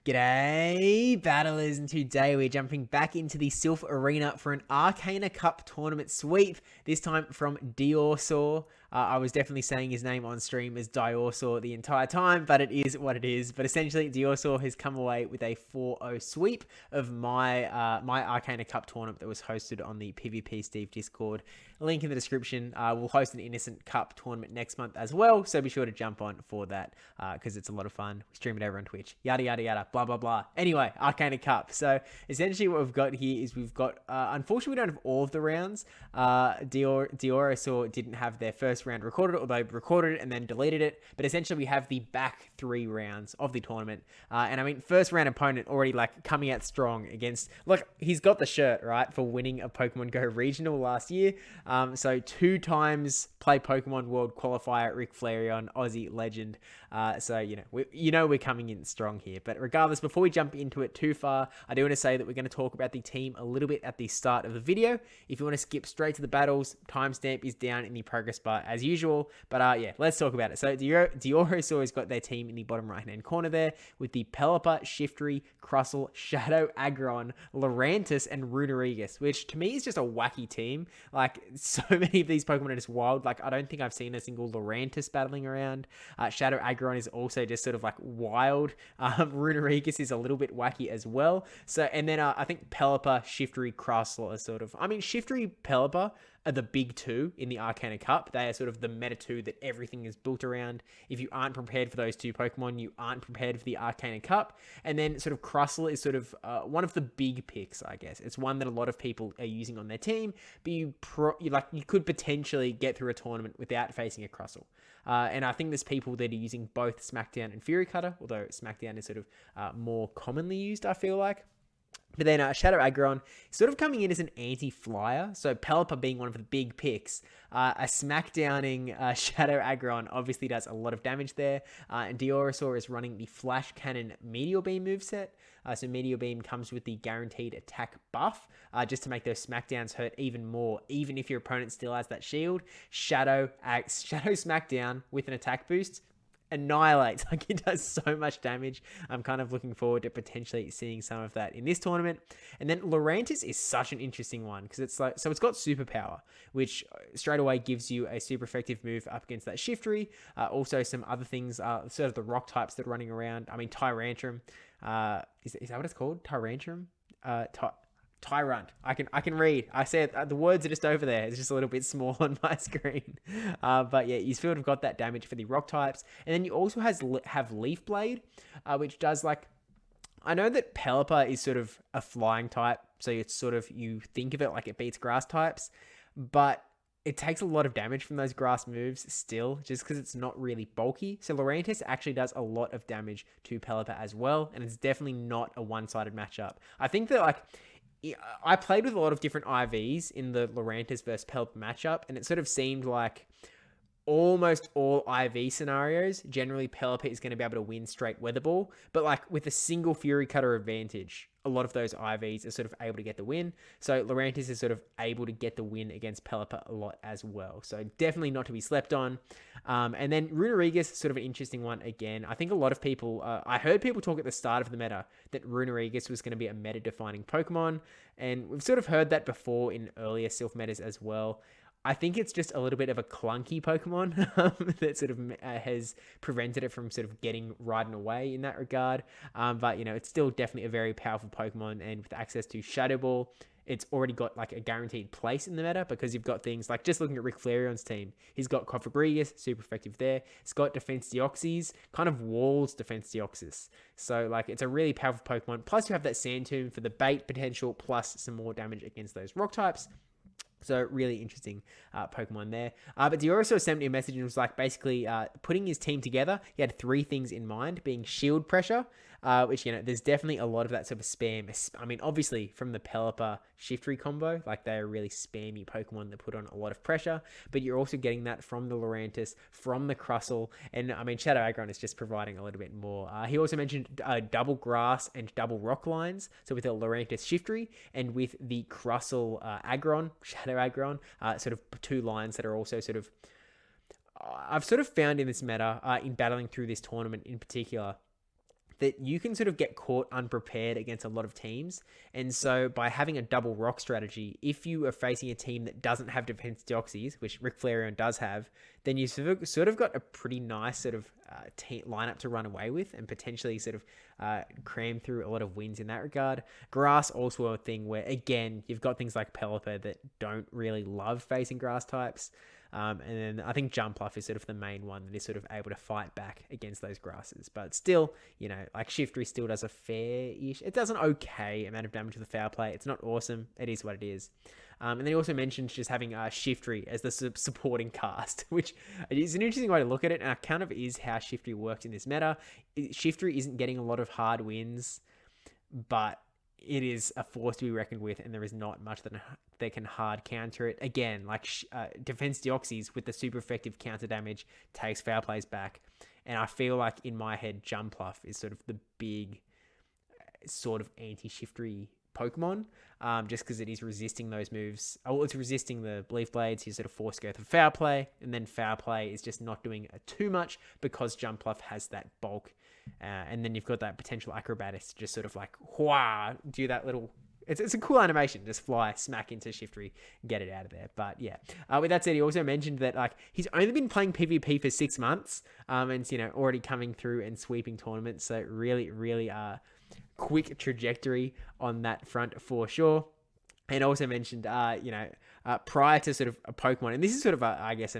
G'day, battlers, and today we're jumping back into the Silph arena for an Arcana Cup tournament sweep, this time from Diorosaur. I was definitely saying his name on stream as Diorosaur the entire time, but it is what it is. But essentially, Diorosaur has come away with a 4-0 sweep of my Arcana Cup tournament that was hosted on the PvP Steve Discord. Link in the description. We'll host an Innocent Cup tournament next month as well, so be sure to jump on for that because it's a lot of fun. We stream it over on Twitch. Yada, yada, yada. Blah, blah, blah. Anyway, Arcana Cup. So essentially what we've got here is we've got, unfortunately we don't have all of the rounds. Diorosaur didn't have their first round recorded, although recorded it and then deleted it. But essentially we have the back 3 rounds of the tournament. And I mean, first round opponent already like coming out strong against, look, he's got the shirt, right, for winning a Pokemon Go regional last year. So 2 times play Pokemon World qualifier, Rick Flareon, Aussie legend. So, we're coming in strong here. But regardless, before we jump into it too far, I do want to say that we're going to talk about the team a little bit at the start of the video. If you want to skip straight to the battles, timestamp is down in the progress bar as usual. But yeah, let's talk about it. So Diorosaur has got their team in the bottom right-hand corner there with the Pelipper, Shiftry, Crustle, Shadow Aggron, Lurantis, and Runerigus, which to me is just a wacky team. Like, so many of these Pokemon are just wild. Like, I don't think I've seen a single Lurantis battling around. Shadow Aggron is also just sort of like wild. Runerigus is a little bit wacky as well. So, and then I think Pelipper, Shiftry, Crustle are sort of, I mean, Shiftry, Pelipper are the big 2 in the Arcana Cup. They are sort of the meta 2 that everything is built around. If you aren't prepared for those 2 Pokemon, you aren't prepared for the Arcana Cup. And then sort of Crustle is sort of one of the big picks, I guess. It's one that a lot of people are using on their team, but you could potentially get through a tournament without facing a Crustle. And I think there's people that are using both Smackdown and Fury Cutter, although Smackdown is sort of more commonly used, I feel like. But then Shadow Aggron is sort of coming in as an anti-flyer. So Pelipper being one of the big picks. A smackdowning Shadow Aggron obviously does a lot of damage there. And Diorosaur is running the Flash Cannon Meteor Beam moveset. So Meteor Beam comes with the guaranteed attack buff, just to make those smackdowns hurt even more, even if your opponent still has that shield. Shadow Smackdown with an attack boost annihilates. Like, it does so much damage. I'm kind of looking forward to potentially seeing some of that in this tournament. And then Lurantis is such an interesting one because it's like, so it's got superpower, which straight away gives you a super effective move up against that Shiftry. Also some other things, sort of the rock types that are running around. I mean, Tyrantrum, is that what it's called? Tyrantrum? Tyrant. I can read. I said the words are just over there. It's just a little bit small on my screen. But yeah, you sort of got that damage for the rock types. And then you also have Leaf Blade, which does like, I know that Pelipper is sort of a flying type. So it's sort of, you think of it like it beats grass types, but it takes a lot of damage from those grass moves still, just because it's not really bulky. So Lurantis actually does a lot of damage to Pelipper as well. And it's definitely not a one-sided matchup. I think that like, I played with a lot of different IVs in the Lurantis versus Pelipper matchup, and it sort of seemed like almost all IV scenarios, generally Pelipper is going to be able to win straight Weather Ball, but like with a single Fury Cutter advantage, a lot of those IVs are sort of able to get the win. So Lurantis is sort of able to get the win against Pelipper a lot as well. So definitely not to be slept on. And then Runerigus is sort of an interesting one again. I think a lot of people, I heard people talk at the start of the meta that Runerigus was going to be a meta-defining Pokemon. And we've sort of heard that before in earlier Silph metas as well. I think it's just a little bit of a clunky Pokemon that sort of has prevented it from sort of getting ridden away in that regard. But, it's still definitely a very powerful Pokemon. And with access to Shadow Ball, it's already got like a guaranteed place in the meta because you've got things like, just looking at Rick Flareon's team, he's got Cofagrigus, super effective there. He's got Defense Deoxys, kind of walls Defense Deoxys. So like, it's a really powerful Pokemon. Plus you have that Sand Tomb for the bait potential, plus some more damage against those rock types. So really interesting Pokemon there. But Diorosaur sent me a message and was like basically putting his team together. He had 3 things in mind, being shield pressure, which, there's definitely a lot of that sort of spam. I mean, obviously from the Pelipper Shiftry combo, like they're really spammy Pokemon that put on a lot of pressure, but you're also getting that from the Lurantis, from the Crustle, and I mean, Shadow Aggron is just providing a little bit more. He also mentioned double grass and double rock lines. So with the Lurantis Shiftry and with the Crustle Aggron, Shadow Aggron, sort of 2 lines that are also sort of, I've sort of found in this meta, in battling through this tournament in particular, that you can sort of get caught unprepared against a lot of teams. And so by having a double rock strategy, if you are facing a team that doesn't have defense deoxys, which Rick Flareon does have, then you sort of got a pretty nice sort of lineup to run away with and potentially sort of cram through a lot of wins in that regard. Grass also a thing where, again, you've got things like Pelipper that don't really love facing grass types. And then I think Jumpluff is sort of the main one that is sort of able to fight back against those grasses. But still, you know, like Shiftry still does a fair-ish. It does an okay amount of damage with the foul play. It's not awesome. It is what it is. And then he also mentioned just having Shiftry as the supporting cast, which is an interesting way to look at it. And it kind of is how Shiftry works in this meta. Shiftry isn't getting a lot of hard wins, but it is a force to be reckoned with, and there is not much that can hard counter it. Again, like defense deoxys with the super effective counter damage takes foul plays back. And I feel like in my head, Jumpluff is sort of the big sort of anti-Shiftry Pokemon, just because it is resisting those moves. Oh, it's resisting the Leaf Blades. You sort of force go through foul play, and then foul play is just not doing too much because Jumpluff has that bulk. And then you've got that potential acrobatics to just sort of like, do that little... It's a cool animation. Just fly, smack into Shiftry, get it out of there. But yeah, with that said, he also mentioned that like he's only been playing PvP for 6 months, and you know already coming through and sweeping tournaments. So really, really quick trajectory on that front for sure. And also mentioned, prior to sort of a Pokemon, and this is sort of I guess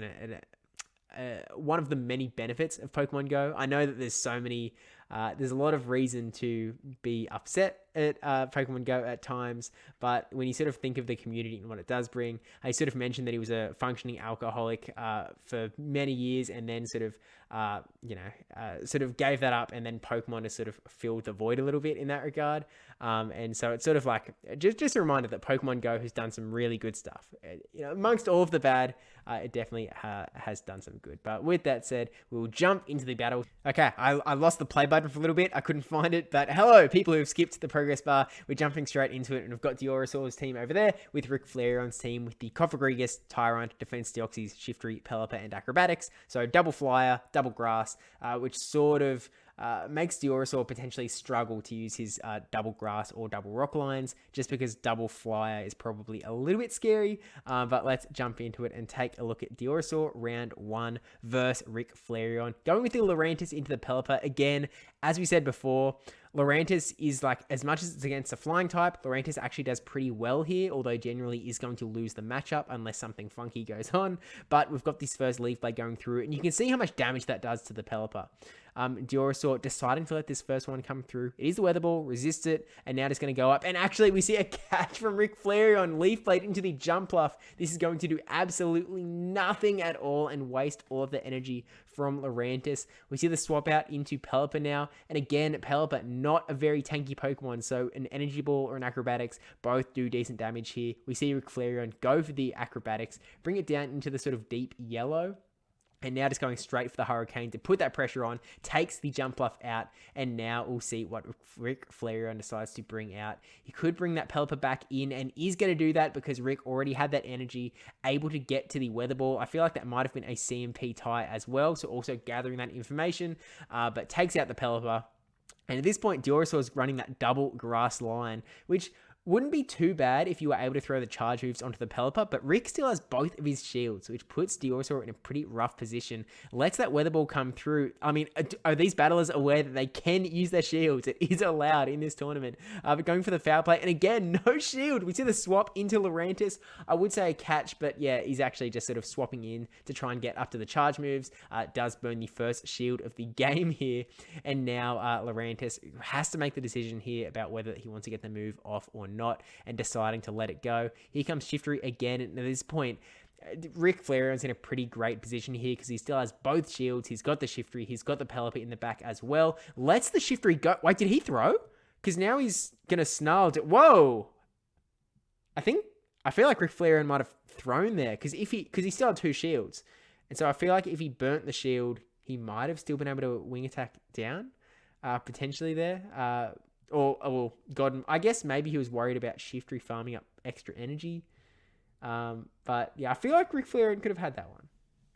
one of the many benefits of Pokemon Go. I know that there's a lot of reason to be upset at Pokemon Go at times, but when you sort of think of the community and what it does bring, I sort of mentioned that he was a functioning alcoholic for many years, and then sort of gave that up, and then Pokemon has sort of filled the void a little bit in that regard. And so it's sort of like just a reminder that Pokemon Go has done some really good stuff. Amongst all of the bad, it definitely has done some good. But with that said, we'll jump into the battle. Okay, I lost the play button for a little bit. I couldn't find it, but hello, people who've skipped the progress bar. We're jumping straight into it, and we've got Diorosaur's team over there with Rick Flareon's team with the Cofagrigus, Tyrant, Defense Deoxys, Shiftry, Pelipper, and Acrobatics. So double flyer, double grass, which sort of makes Diorosaur potentially struggle to use his double grass or double rock lines, just because double flyer is probably a little bit scary. But let's jump into it and take a look at Diorosaur round 1 versus Rick Flareon. Going with the Lurantis into the Pelipper. Again, as we said before, Lurantis is like, as much as it's against a flying type, Lurantis actually does pretty well here, although generally is going to lose the matchup unless something funky goes on. But we've got this first Leaf Blade going through, and you can see how much damage that does to the Pelipper. Diorosaur deciding to let this first one come through. It is the Weather Ball, resist it, and now it's going to go up. And actually, we see a catch from Rick Flareon, Leaf Blade into the Jumpluff. This is going to do absolutely nothing at all and waste all of the energy from Lurantis. We see the swap out into Pelipper now. And again, Pelipper, not a very tanky Pokemon. So an Energy Ball or an Acrobatics both do decent damage here. We see Rick Flareon go for the Acrobatics, bring it down into the sort of deep yellow. And now just going straight for the Hurricane to put that pressure on, takes the Jumpluff out, and now we'll see what Rick Flareon decides to bring out. He could bring that Pelipper back in, and is going to do that because Rick already had that energy, able to get to the Weather Ball. I feel like that might have been a CMP tie as well, so also gathering that information, but takes out the Pelipper. And at this point, Diorosaur is running that double grass line, which wouldn't be too bad if you were able to throw the charge moves onto the Pelipper, but Rick still has both of his shields, which puts Diorosaur in a pretty rough position. Lets that Weather Ball come through. I mean, are these battlers aware that they can use their shields? It is allowed in this tournament. But going for the foul play, and again, no shield. We see the swap into Lurantis. I would say a catch, but yeah, he's actually just sort of swapping in to try and get up to the charge moves. Does burn the first shield of the game here, and now Lurantis has to make the decision here about whether he wants to get the move off or not, and deciding to let it go. Here comes Shiftry again, and at this point, Rick Flareon's in a pretty great position here because he still has both shields. He's got the Shiftry, he's got the Pelipper in the back as well. Lets the Shiftry go. Wait, did he throw? Because now he's gonna snarl it. Whoa! I feel like Rick Flareon might have thrown there because he still had 2 shields, and so I feel like if he burnt the shield, he might have still been able to wing attack down, potentially there. Or God, I guess maybe he was worried about Shiftry farming up extra energy. But yeah, I feel like Rick Flareon could have had that one.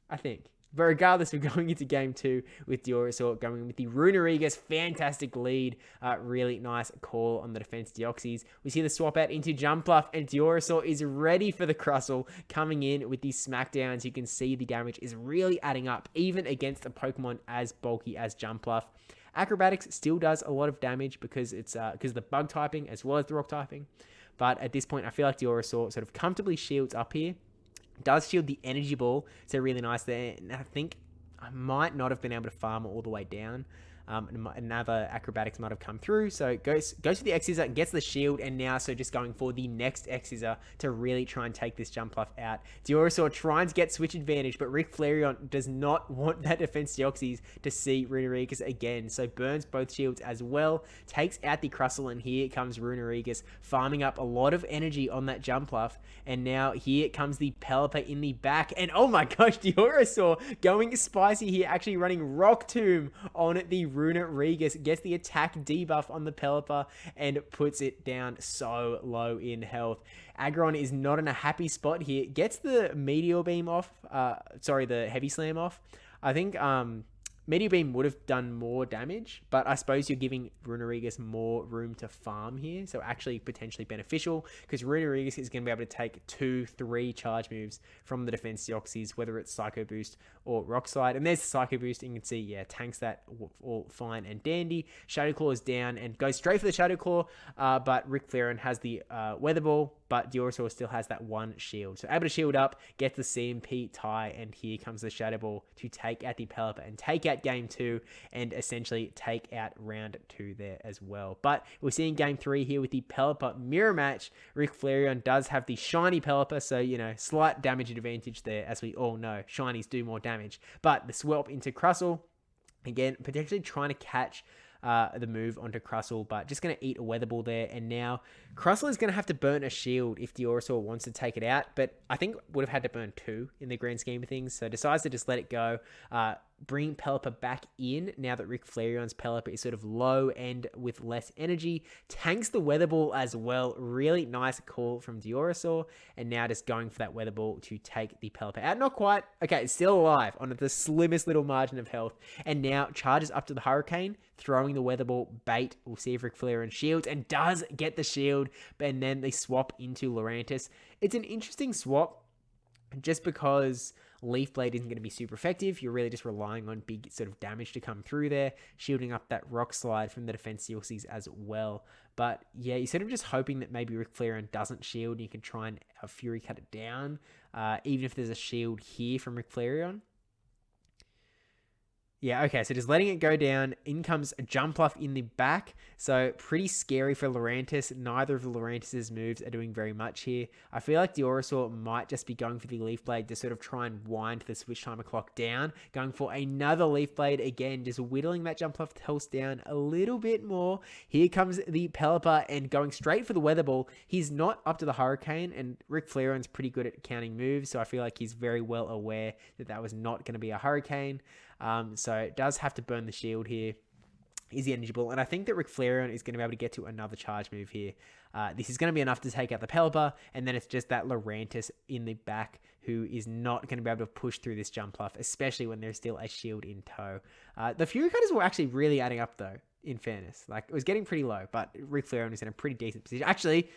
I think. But regardless, we're going into game 2 with Diorosaur, going with the Runerigus. Fantastic lead. Really nice call on the defense Deoxys. We see the swap out into Jumpluff, and Diorosaur is ready for the Crustle, coming in with these smackdowns. You can see the damage is really adding up, even against a Pokemon as bulky as Jumpluff. Acrobatics still does a lot of damage because it's because the bug typing as well as the rock typing. But at this point, I feel like Diorosaur sort of comfortably shields up here. Does shield the energy ball, so really nice there. And I think I might not have been able to farm all the way down. Another acrobatics might have come through, so goes to the X-Scissor, gets the shield, and now so just going for the next X-Scissor to really try and take this Jumpluff out. Diorosaur trying to get switch advantage, but Rick Flareon does not want that defense Deoxys to see Runerigus again, so burns both shields as well, takes out the Crustle, and here comes Runerigus farming up a lot of energy on that Jumpluff, and now here comes the Pelipper in the back, and oh my gosh, Diorosaur going spicy here, actually running Rock Tomb on the Runerigus, gets the attack debuff on the Pelipper and puts it down so low in health. Aggron is not in a happy spot here, gets the Meteor Beam off, the Heavy Slam off. I think Meteor Beam would have done more damage, but I suppose you're giving Runerigus more room to farm here, so actually potentially beneficial, because Runerigus is going to be able to take 2-3 charge moves from the defense Deoxys, whether it's Psycho Boost or Rock Slide. And there's the Psycho Boost, and you can see, yeah, tanks that all fine and dandy. Shadow Claw is down and goes straight for the Shadow Claw, but Rick Flareon has the Weather Ball, but Diorosaur still has that one shield. So able to shield up, get the CMP tie, and here comes the Shadow Ball to take out the Pelipper and take out game 2 and essentially take out round 2 there as well. But we're seeing game 3 here with the Pelipper mirror match. Rick Flareon does have the shiny Pelipper, so, you know, slight damage advantage there, as we all know. Shinies do more damage. But the swap into Crustle, again, potentially trying to catch the move onto Crustle, but just going to eat a Weather Ball there. And now Crustle is going to have to burn a shield if Diorosaur wants to take it out, but I think would have had to burn 2 in the grand scheme of things, so decides to just let it go. Bring Pelipper back in now that Rick Flareon's Pelipper is sort of low and with less energy. Tanks the Weather Ball as well. Really nice call from Diorosaur. And now just going for that Weather Ball to take the Pelipper out. Not quite. Okay, it's still alive on the slimmest little margin of health. And now charges up to the Hurricane, throwing the Weather Ball bait. We'll see if Rick Flareon shields, and does get the shield. And then they swap into Lurantis. It's an interesting swap just because Leaf Blade isn't going to be super effective. You're really just relying on big sort of damage to come through there, shielding up that Rock Slide from the defense Deoxys as well. But yeah, you're sort of just hoping that maybe Rick Flareon doesn't shield and you can try and Fury cut it down, even if there's a shield here from Rick Flareon. Yeah, okay, so just letting it go down. In comes a Jumpluff in the back. So pretty scary for Lurantis. Neither of the Lurantis' moves are doing very much here. I feel like Diorosaur might just be going for the Leaf Blade to sort of try and wind the switch timer clock down. Going for another Leaf Blade again, just whittling that Jumpluff health down a little bit more. Here comes the Pelipper and going straight for the Weather Ball. He's not up to the Hurricane, and Rick Flareon's pretty good at counting moves, so I feel like he's very well aware that that was not going to be a Hurricane. So it does have to burn the shield here. Is the energy ball, and I think that Rick Flareon is going to be able to get to another charge move here. This is going to be enough to take out the Pelipper, and then it's just that Lurantis in the back who is not going to be able to push through this Jumpluff, especially when there's still a shield in tow. The Fury Cutters were actually really adding up though, in fairness. Like, it was getting pretty low, but Rick Flareon is in a pretty decent position. Actually,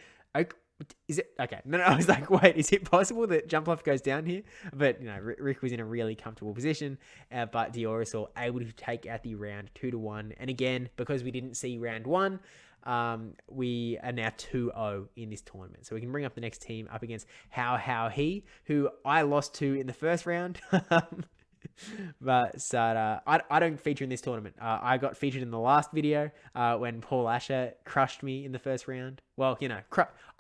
is it okay? No, I was like, wait, is it possible that Jumpluff goes down here? But you know, Rick was in a really comfortable position, but Diorosaur able to take out the round 2-1. And again, because we didn't see round 1, we are now 2-0 in this tournament. So we can bring up the next team up against How He, who I lost to in the first round. But I don't feature in this tournament. I got featured in the last video when Paul Asher crushed me in the first round. Well, you know,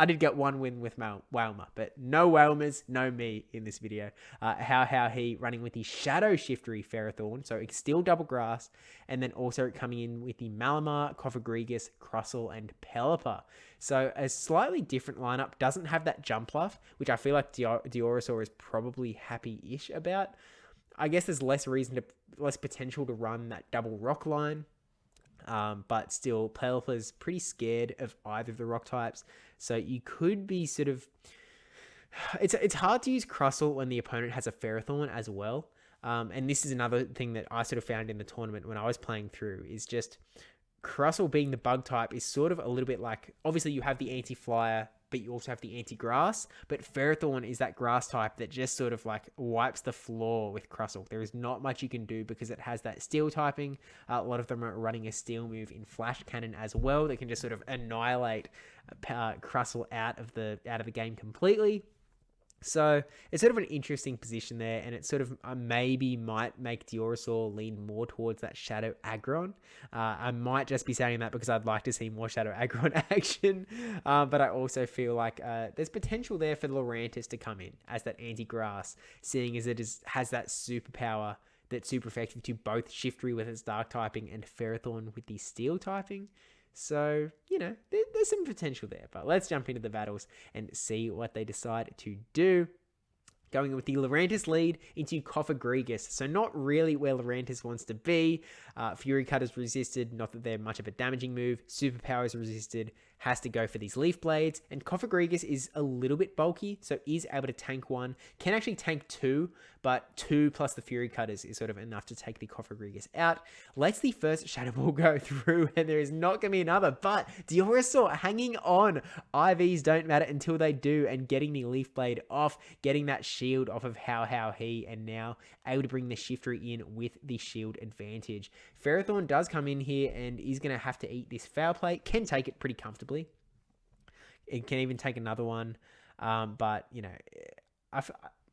I did get one win with Wailmer, but no Wailmers, no me in this video. How He running with the Shadow Shiftery Ferrothorn, so it's still double grass, and then also coming in with the Malamar, Cofagrigus, Crustle, and Pelipper. So a slightly different lineup. Doesn't have that Jumpluff, which I feel like Diorosaur is probably happy-ish about. I guess there's less potential to run that double rock line. But still, Pelipper's pretty scared of either of the rock types. So you could be sort of... It's hard to use Crustle when the opponent has a Ferrothorn as well. And this is another thing that I sort of found in the tournament when I was playing through, is just Crustle being the bug type is sort of a little bit like, obviously you have the anti-flyer, but you also have the anti-grass, but Ferrothorn is that grass type that just sort of like wipes the floor with Crustle. There is not much you can do because it has that steel typing. A lot of them are running a steel move in Flash Cannon as well that can just sort of annihilate Crustle out of the game completely. So it's sort of an interesting position there, and it sort of maybe might make Diorosaur lean more towards that Shadow Aggron. I might just be saying that because I'd like to see more Shadow Aggron action, but I also feel like there's potential there for Lurantis to come in as that anti-grass, seeing as it has that superpower that's super effective to both Shiftry with its dark typing and Ferrothorn with the steel typing. So, there's some potential there. But let's jump into the battles and see what they decide to do. Going with the Lurantis lead into Cofagrigus. So not really where Lurantis wants to be. Fury Cut is resisted. Not that they're much of a damaging move. Superpower is resisted. Has to go for these Leaf Blades. And Cofagrigus is a little bit bulky, so is able to tank one. Can actually tank two, but 2 plus the Fury Cutters is sort of enough to take the Cofagrigus out. Lets the first Shadow Ball go through, and there is not going to be another, but Diorosaur hanging on. IVs don't matter until they do, and getting the Leaf Blade off, getting that shield off of How He, and now able to bring the Shiftry in with the shield advantage. Ferrothorn does come in here and is going to have to eat this Foul Play. Can take it pretty comfortably. It can even take another one. But,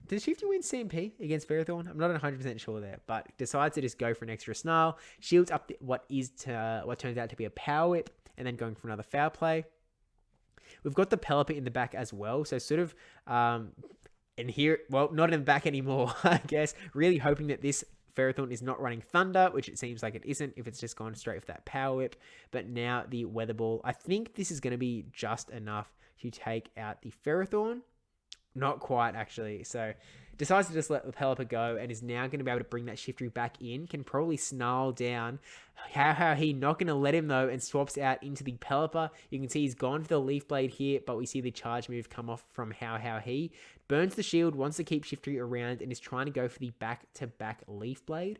does Shifty win CMP against Ferrothorn? I'm not 100% sure there, but decides to just go for an extra Snarl. Shields up what turns out to be a Power Whip, and then going for another Foul Play. We've got the Pelipper in the back as well, so sort of... and here, well, not in the back anymore, I guess. Really hoping that this Ferrothorn is not running Thunder, which it seems like it isn't if it's just gone straight for that Power Whip. But now the Weather Ball. I think this is going to be just enough to take out the Ferrothorn. Not quite, actually. So decides to just let the Pelipper go and is now going to be able to bring that Shiftry back in. Can probably snarl down. How he not going to let him, though, and swaps out into the Pelipper. You can see he's gone for the Leaf Blade here, but we see the charge move come off from How he. Burns the shield, wants to keep Shiftry around, and is trying to go for the back-to-back Leaf Blade,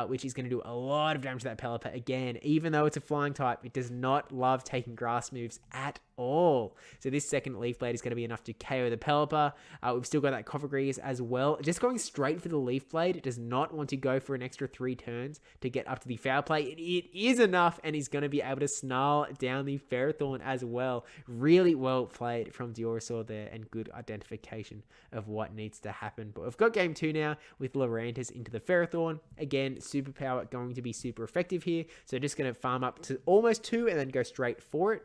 which is going to do a lot of damage to that Pelipper. Again, even though it's a flying type, it does not love taking grass moves at all. So this second Leaf Blade is going to be enough to KO the Pelipper. We've still got that Cofagrigus as well. Just going straight for the Leaf Blade. It does not want to go for an extra 3 turns to get up to the Foul Play. It is enough, and he's going to be able to snarl down the Ferrothorn as well. Really well played from Diorosaur there, and good identification of what needs to happen. But we've got game 2 now with Lurantis into the Ferrothorn. Again, superpower going to be super effective here. So just going to farm up to almost 2 and then go straight for it.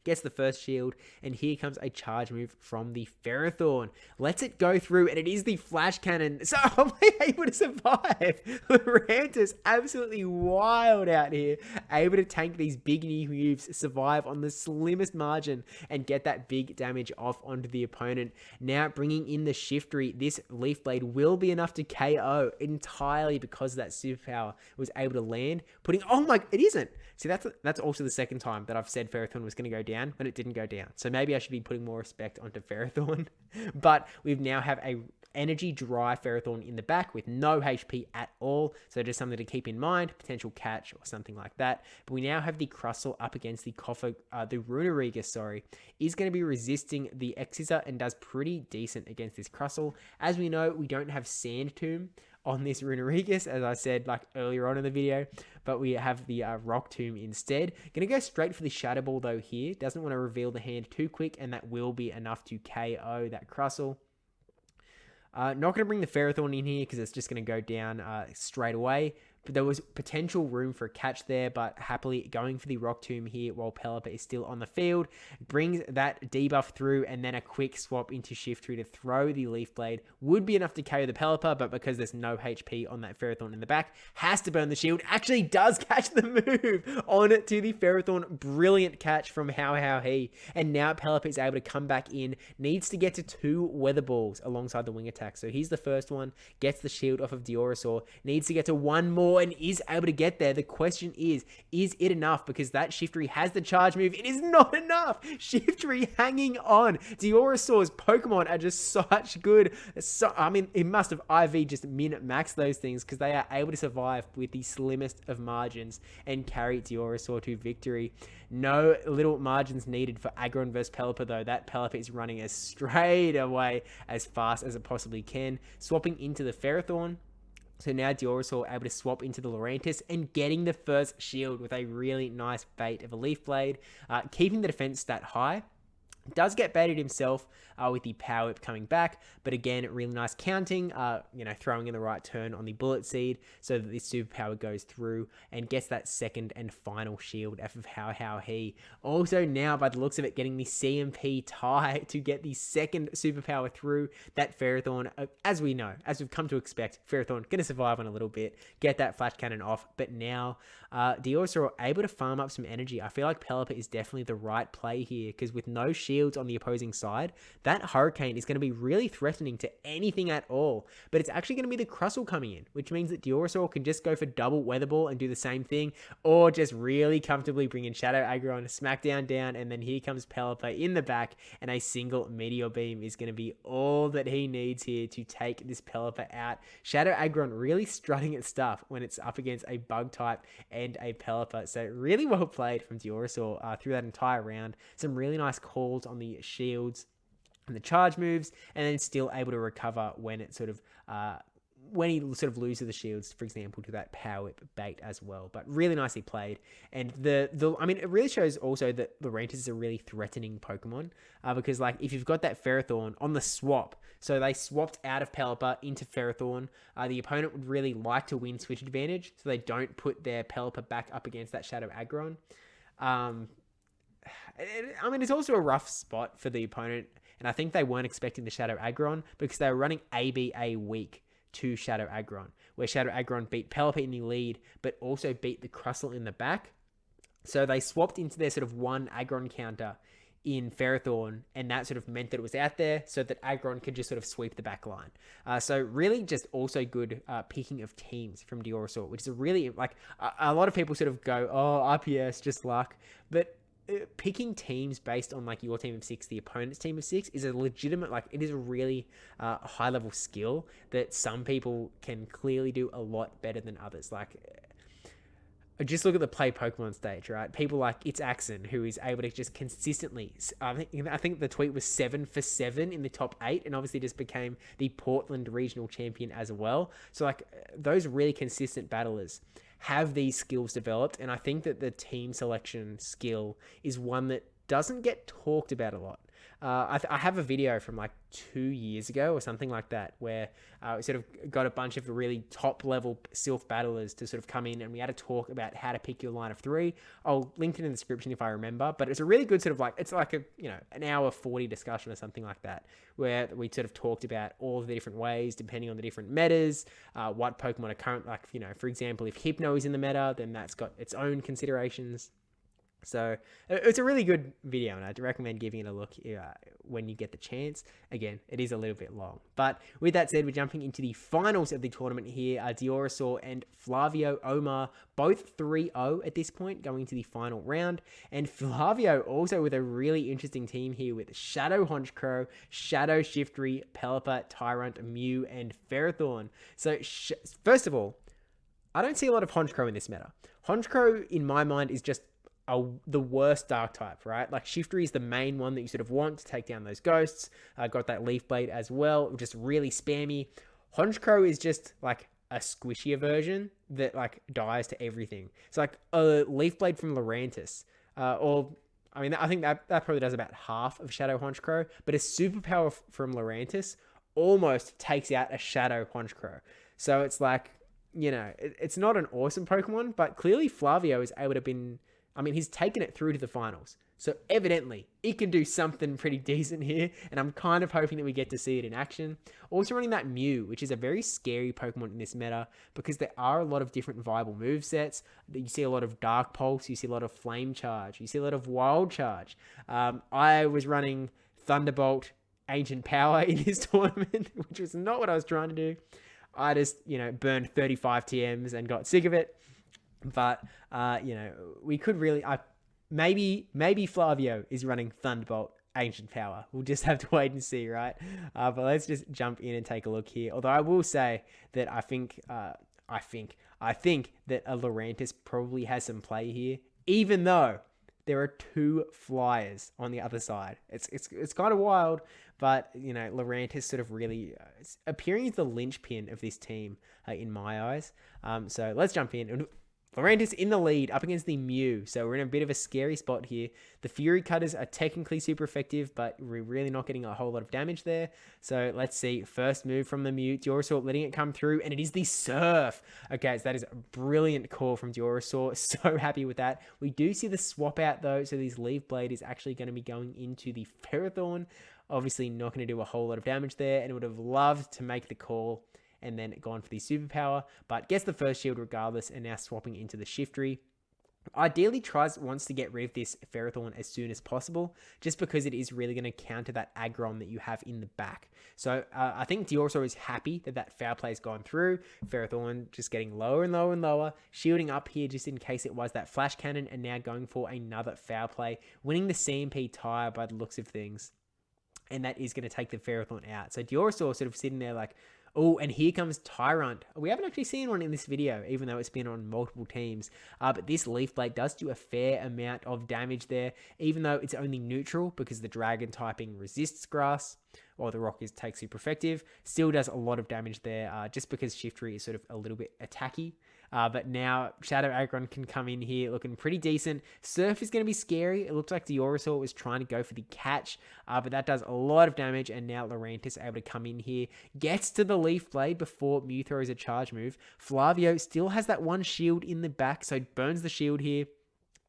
Gets the first shield, and here comes a charge move from the Ferrothorn. Lets it go through, and it is the Flash Cannon. So am I able to survive? Lurantis absolutely wild out here. Able to tank these big new moves, survive on the slimmest margin, and get that big damage off onto the opponent. Now bringing in the Shiftry, this Leaf Blade will be enough to KO entirely because that superpower was able to land. It isn't. See, that's also the second time that I've said Ferrothorn was going to go down when it didn't go down. So maybe I should be putting more respect onto Ferrothorn. But we now have a energy dry Ferrothorn in the back with no HP at all. So just something to keep in mind, potential catch or something like that. But we now have the Crustle up against the Runerigus, is going to be resisting the X-Scissor and does pretty decent against this Crustle. As we know, we don't have Sand Tomb on this Runerigus, as I said earlier on in the video, but we have the Rock Tomb instead. Gonna go straight for the Shadow Ball though here. Doesn't want to reveal the hand too quick, and that will be enough to KO that Crustle. Not going to bring the Ferrothorn in here because it's just going to go down straight away. But there was potential room for a catch there, but happily going for the Rock Tomb here while Pelipper is still on the field. Brings that debuff through, and then a quick swap into Shiftry to throw the Leaf Blade. Would be enough to KO the Pelipper, but because there's no HP on that Ferrothorn in the back, has to burn the shield. Actually does catch the move on it to the Ferrothorn. Brilliant catch from How He. And now Pelipper is able to come back in. Needs to get to 2 Weather Balls alongside the Wing Attack. So here's the first one. Gets the shield off of Diorosaur. Needs to get to 1 more. and is able to get there. The question is it enough? Because that Shiftry has the charge move. It is not enough. Shiftry hanging on. Diorosaur's Pokemon are just such good. I mean, it must have IV just min-max those things because they are able to survive with the slimmest of margins and carry Diorosaur to victory. No little margins needed for Aggron versus Pelipper, though. That Pelipper is running as straight away as fast as it possibly can. Swapping into the Ferrothorn. So now Diorosaur able to swap into the Lurantis and getting the first shield with a really nice bait of a Leaf Blade, keeping the defense stat high. Does get baited himself with the Power Whip coming back, but again, really nice counting, throwing in the right turn on the Bullet Seed so that this superpower goes through and gets that second and final shield off of How He. Also now, by the looks of it, getting the CMP tie to get the second superpower through. That Ferrothorn, as we know, as we've come to expect, Ferrothorn going to survive on a little bit, get that Flash Cannon off, but now Diorosaur able to farm up some energy. I feel like Pelipper is definitely the right play here because with no shields on the opposing side, that Hurricane is going to be really threatening to anything at all. But it's actually going to be the Crustle coming in, which means that Diorosaur can just go for double Weather Ball and do the same thing, or just really comfortably bring in Shadow Aggron, Smackdown down, and then here comes Pelipper in the back, and a single Meteor Beam is going to be all that he needs here to take this Pelipper out. Shadow Aggron really strutting its stuff when it's up against a Bug type and a Pelipper. So really well played from Diorosaur through that entire round. Some really nice calls on the shields and the charge moves, and then still able to recover when it sort of when he sort of loses the shields, for example, to that Power Whip bait as well. But really nicely played. And I mean, it really shows also that Lurantis is a really threatening Pokemon, because like if you've got that Ferrothorn on the swap, so they swapped out of Pelipper into Ferrothorn, the opponent would really like to win switch advantage, so they don't put their Pelipper back up against that Shadow Aggron. I mean, it's also a rough spot for the opponent, and I think they weren't expecting the Shadow Aggron because they were running ABA weak to Shadow Aggron, where Shadow Aggron beat Pelipper in the lead, but also beat the Crustle in the back. So they swapped into their sort of one Aggron counter in Ferrothorn, and that sort of meant that it was out there so that Aggron could just sort of sweep the back line. So really just also good picking of teams from Diorosaur, which is a really, like, a lot of people sort of go, oh, RPS, just luck. But picking teams based on like your team of 6, the opponent's team of 6 is a legitimate, like, it is a really high level skill that some people can clearly do a lot better than others. Like, just look at the play Pokemon stage, right? People like It's Axon, who is able to just consistently, I think the tweet was 7 for 7 in the top 8, and obviously just became the Portland regional champion as well. So like those really consistent battlers have these skills developed, and I think that the team selection skill is one that doesn't get talked about a lot. I have a video from like 2 years ago or something like that where we sort of got a bunch of really top level Silph battlers to sort of come in, and we had to talk about how to pick your line of 3. I'll link it in the description if I remember, but it's a really good sort of like, it's like a, an hour 40 discussion or something like that, where we sort of talked about all of the different ways depending on the different metas, what Pokemon are current, like, for example, if Hypno is in the meta, then that's got its own considerations. So it's a really good video, and I'd recommend giving it a look when you get the chance. Again, it is a little bit long. But with that said, we're jumping into the finals of the tournament here. Diorosaur and Flavio Omar, both 3-0 at this point, going to the final round. And Flavio also with a really interesting team here with Shadow Honchkrow, Shadow Shiftry, Pelipper, Tyrant, Mew, and Ferrothorn. So first of all, I don't see a lot of Honchkrow in this meta. Honchkrow, in my mind, is just the worst dark type, right? Like Shiftry is the main one that you sort of want to take down those ghosts. Got that Leaf Blade as well, just really spammy. Honchkrow is just like a squishier version that like dies to everything. It's like a Leaf Blade from Lurantis, I think that probably does about half of Shadow Honchkrow, but a superpower from Lurantis almost takes out a Shadow Honchkrow. So it's like, it's not an awesome Pokemon, but clearly Flavio is able to he's taken it through to the finals. So evidently, it can do something pretty decent here, and I'm kind of hoping that we get to see it in action. Also running that Mew, which is a very scary Pokemon in this meta, because there are a lot of different viable movesets. You see a lot of Dark Pulse, you see a lot of Flame Charge, you see a lot of Wild Charge. I was running Thunderbolt, Ancient Power in this tournament, which was not what I was trying to do. I just, burned 35 TMs and got sick of it. But, we could really, maybe Flavio is running Thunderbolt Ancient Power. We'll just have to wait and see, right? But let's just jump in and take a look here. Although I will say that I think that a Lurantis probably has some play here, even though there are 2 flyers on the other side. It's kind of wild, but Lurantis sort of really appearing as the linchpin of this team in my eyes. So let's jump in. Lurantis in the lead up against the Mew. So we're in a bit of a scary spot here. The Fury Cutters are technically super effective, but we're really not getting a whole lot of damage there. So let's see. First move from the Mew. Diorosaur letting it come through, and it is the Silph. Okay, so that is a brilliant call from Diorosaur. So happy with that. We do see the swap out, though. So this Leaf Blade is actually going to be going into the Ferrothorn. Obviously not going to do a whole lot of damage there, and would have loved to make the call and then gone for the superpower, but gets the first shield regardless, and now swapping into the Shiftry. Ideally, wants to get rid of this Ferrothorn as soon as possible, just because it is really going to counter that aggron that you have in the back. So I think Diorosaur is happy that foul play has gone through. Ferrothorn just getting lower and lower and lower, shielding up here just in case it was that flash cannon, and now going for another foul play, winning the CMP tire by the looks of things. And that is going to take the Ferrothorn out. So Diorosaur sort of sitting there like, oh, and here comes Tyrant. We haven't actually seen one in this video, even though it's been on multiple teams. But this Leaf Blade does do a fair amount of damage there, even though it's only neutral because the Dragon typing resists Grass, or the Rock is take super effective. Still does a lot of damage there, just because Shiftry is sort of a little bit attacky. But now Shadow Aggron can come in here looking pretty decent. Silph is going to be scary. It looks like Diorosaur was trying to go for the catch, but that does a lot of damage, and now Lurantis able to come in here. Gets to the Leaf Blade before Mew throws a charge move. Flavio still has that one shield in the back, so burns the shield here.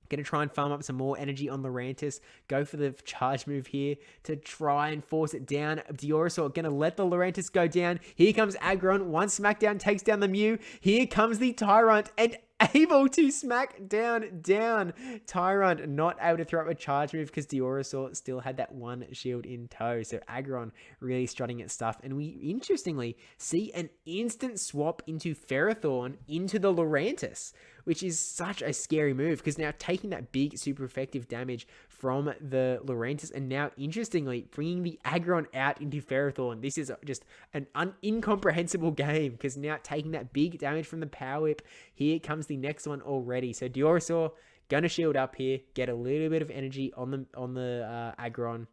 Going to try and farm up some more energy on Lurantis. Go for the charge move here to try and force it down. Diorosaur going to let the Lurantis go down. Here comes Aggron. One smackdown takes down the Mew. Here comes the Tyrant, and able to smack down. Tyrant not able to throw up a charge move because Diorosaur still had that one shield in tow. So Aggron really strutting at stuff. And we, interestingly, see an instant swap into Ferrothorn into the Lurantis, which is such a scary move because now taking that big super effective damage from the Lurantis, and now interestingly bringing the Aggron out into Ferrothorn. This is just an incomprehensible game because now taking that big damage from the Power Whip. Here comes the next one already. So Diorosaur gonna shield up here, get a little bit of energy on the Aggron.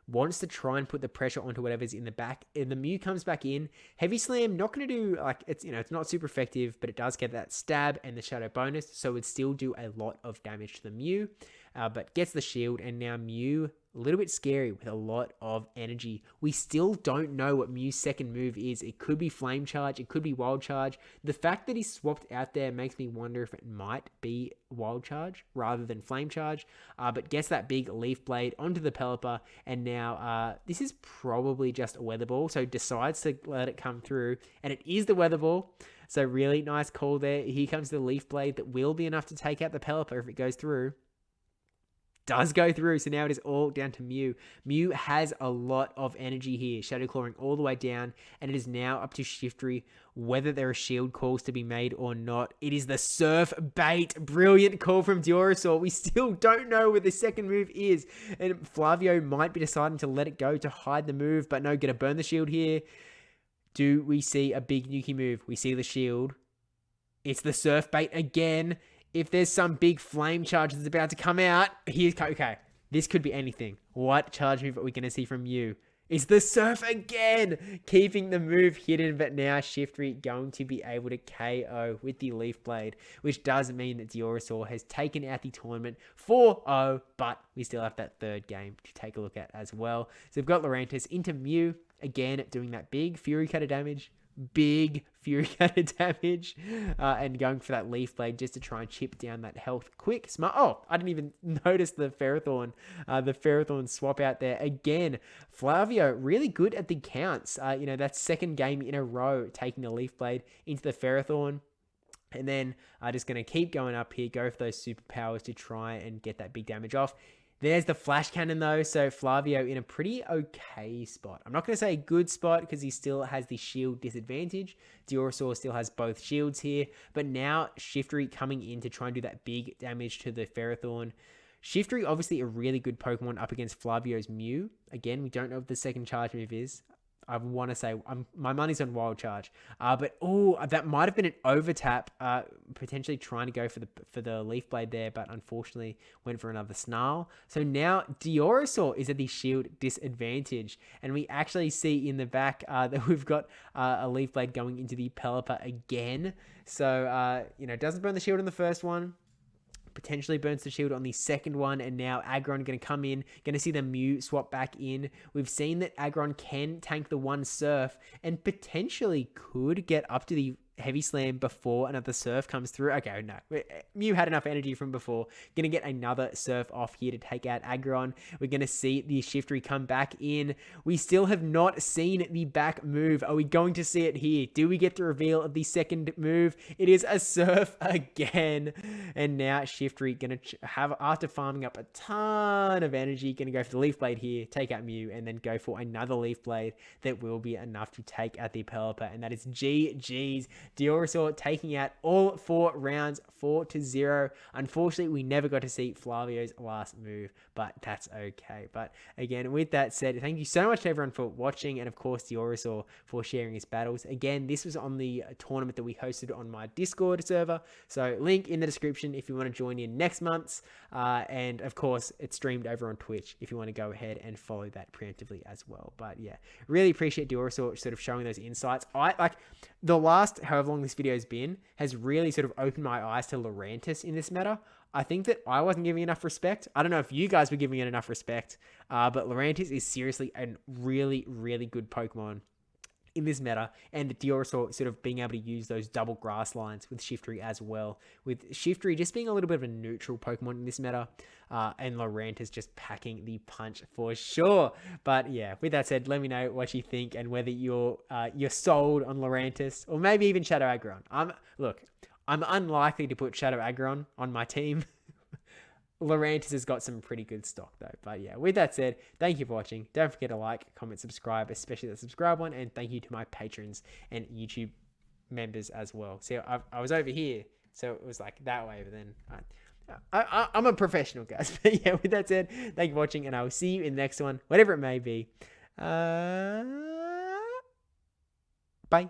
Wants to try and put the pressure onto whatever's in the back. And the Mew comes back in. Heavy Slam, not going to do, like, it's not super effective, but it does get that stab and the shadow bonus, so it'd still do a lot of damage to the Mew. But gets the shield, and now Mew, a little bit scary with a lot of energy. We still don't know what Mew's second move is. It could be Flame Charge, it could be Wild Charge. The fact that he's swapped out there makes me wonder if it might be Wild Charge rather than Flame Charge. But gets that big Leaf Blade onto the Pelipper, and now this is probably just a Weather Ball, so decides to let it come through, and it is the Weather Ball. So really nice call there. Here comes the Leaf Blade that will be enough to take out the Pelipper if it goes through. Does go through, so now it is all down to Mew. Mew has a lot of energy here, Shadow Clawing all the way down, and it is now up to Shiftry whether there are shield calls to be made or not. It is the Surf Bait. Brilliant call from Diorosaur. We still don't know what the second move is, and Flavio might be deciding to let it go to hide the move, but no, gonna burn the shield here. Do we see a big Nuki move? We see the shield. It's the Surf Bait again. If there's some big flame charge that's about to come out, okay, this could be anything. What charge move are we going to see from you? It's the Surf again, keeping the move hidden, but now Shiftry going to be able to KO with the Leaf Blade, which does mean that Diorosaur has taken out the tournament 4-0, but we still have that third game to take a look at as well. So we've got Lurantis into Mew, again doing that big Fury Cutter damage. Big Fury Cutter damage, and going for that Leaf Blade just to try and chip down that health quick. Smart. Oh, I didn't even notice the Ferrothorn swap out there again. Flavio really good at the counts. That second game in a row taking the Leaf Blade into the Ferrothorn. And then just going to keep going up here, go for those superpowers to try and get that big damage off. There's the flash cannon though, so Flavio in a pretty okay spot. I'm not going to say a good spot because he still has the shield disadvantage. Diorosaur still has both shields here, but now Shiftry coming in to try and do that big damage to the Ferrothorn. Shiftry, obviously a really good Pokemon up against Flavio's Mew. Again, we don't know what the second charge move is. I want to say my money's on Wild Charge, but that might have been an over tap, potentially trying to go for the Leaf Blade there, but unfortunately went for another Snarl. So now Diorosaur is at the shield disadvantage, and we actually see in the back that we've got a Leaf Blade going into the Pelipper again. So doesn't burn the shield on the first one. Potentially burns the shield on the second one, and now Aggron going to come in, going to see the Mew swap back in. We've seen that Aggron can tank the one Surf and potentially could get up to the Heavy Slam before another Surf comes through. Okay, no. Mew had enough energy from before. Going to get another Surf off here to take out Aggron. We're going to see the Shiftry come back in. We still have not seen the back move. Are we going to see it here? Do we get the reveal of the second move? It is a Surf again. And now Shiftry going to have, after farming up a ton of energy, going to go for the Leaf Blade here, take out Mew, and then go for another Leaf Blade that will be enough to take out the Pelipper. And that is GG's. Diorosaur taking out all 4 rounds, 4-0. Unfortunately, we never got to see Flavio's last move, but that's okay. But again, with that said, thank you so much to everyone for watching, and of course Diorosaur for sharing his battles. Again, this was on the tournament that we hosted on my Discord server, so link in the description if you want to join in next month's, and of course it's streamed over on Twitch if you want to go ahead and follow that preemptively as well. But yeah, really appreciate Diorosaur sort of showing those insights. I like the last however long this video has been has really sort of opened my eyes to Lurantis in this meta. I think that I wasn't giving enough respect. I don't know if you guys were giving it enough respect, but Lurantis is seriously a really, really good Pokemon in this meta, and Diorosaur sort of being able to use those double grass lines with Shiftry as well, with Shiftry just being a little bit of a neutral Pokemon in this meta, and Lurantis just packing the punch for sure. But yeah, with that said, let me know what you think and whether you're sold on Lurantis or maybe even Shadow Aggron. I'm unlikely to put Shadow Aggron on my team. Lurantis has got some pretty good stock though. But yeah, with that said, thank you for watching. Don't forget to like, comment, subscribe, especially the subscribe one. And thank you to my patrons and YouTube members as well. See, I was over here, so it was like that way, but then I'm a professional, guys. But yeah, with that said, thank you for watching, and I will see you in the next one, whatever it may be. Bye.